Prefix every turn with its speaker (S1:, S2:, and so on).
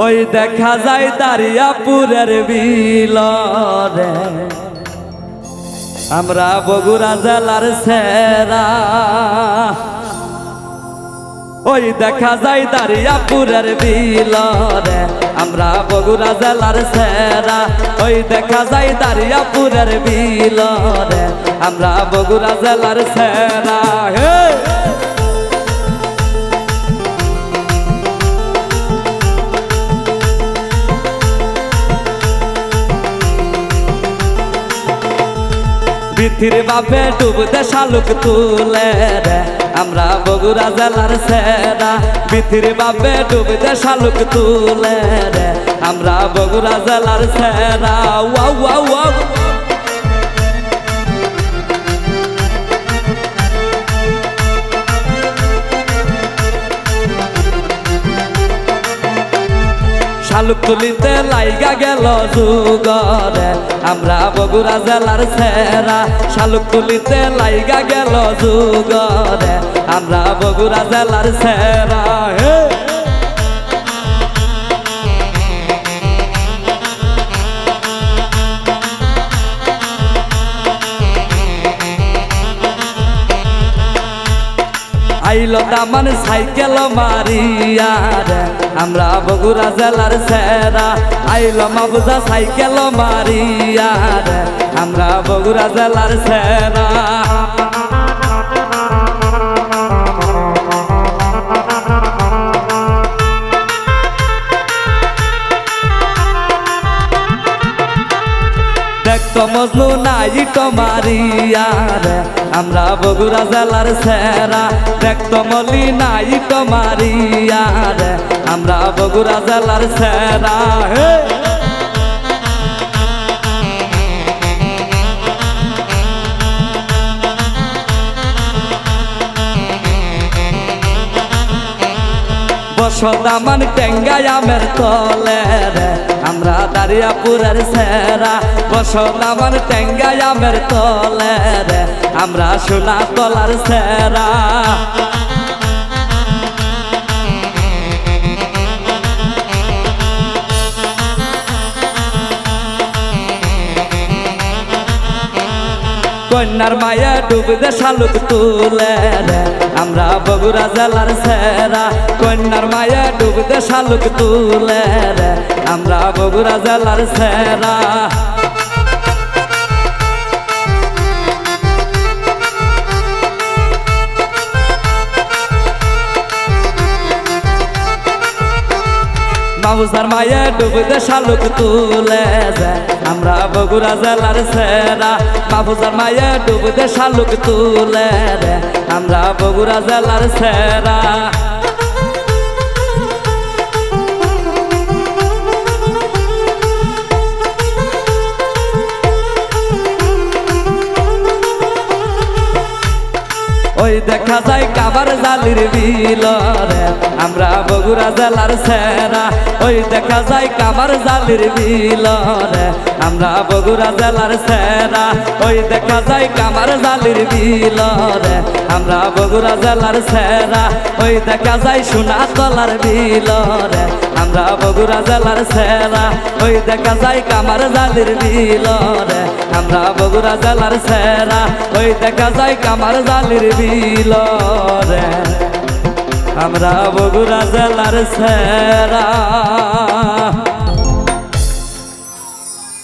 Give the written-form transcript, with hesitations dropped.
S1: ওই দেখা যায় দারিয়াপুরের বিলরে আমরা বগুড়া জেলার সেরা। ওই দেখা যায় দারিয়াপুরের বিলরে আমরা বগুড়া জেলার সেরা। ওই দেখা যায় দারিয়াপুরের বিলরে আমরা বগুড়া জেলার সেরা। হে পৃথিবীর বাপে ডুব দে শালুক তুলে রে আমরা বগুড়া জেলার সেরা। পৃথিবীর বাপে ডুব দে শালুক তুলে রে আমরা বগুড়া জেলার সেরা। ওয়াও ওয়াও ওয়াও শালুক তুলিতে লাইগা গেল যুগরে আমরা বগুড়া জেলার সেরা। শালুক তুলিতে লাইগা গেল যুগরে আমরা বগুড়া জেলার সেরা। হে আইলো দামান সাইকেল মারিয়া রে আমরা বগুড়া জেলার সেরা। আইলো মাবুজা সাইকেল মারিয়া রে আমরা বগুড়া জেলার সেরা। দেখতো মজনু নাই তো মারিয়া রে আমরা বগুড়া জেলার সেরা। দেখতো মলি নাই তো মারিয়া রে আমরা বগুড়া জেলার সেরা। হে বসদামান টেঙ্গাই আমের তলে রে আমরা দারিয়াপুরের সেরা। বসদামান টেঙ্গাই আমের তলে রে আমরা সোনা তলার সেরা। কন্যার মায়া ডুব দে শালুক তুলে রে আমরা বগুড়া জেলার সেরা। কন্যার মায়া ডুব দে শালুক তুলে রে আমরা বগুড়া জেলার সেরা। মাবুজার মায়া ডুব দে শালুক তুলে রে আমরা বগুড়া জেলার সেরা। মাবুজার মায়া ডুব দে শালুক তুলে রে আমরা বগুড়া জেলার সেরা। ওই দেখা যায় কাবার জালির বিলরে আমরা বগুড়া জেলার সেরা। ওই দেখা যায় কাবার জালির বিলরে আমরা বগুড়া জেলার সেরা। ওই দেখা যায় কামার জালির বিলরে আমরা বগুড়া জেলার সেরা। ওই দেখা যায় সোনা তলার বিলরে আমরা বগুড়া জেলার সেরা। ওই দেখা যায় কামার জালির বিলরে আমরা বগুড়া জেলার সেরা। ওই দেখা যায় কামার জালির বিলরে আমরা বগুড়া জেলার সেরা।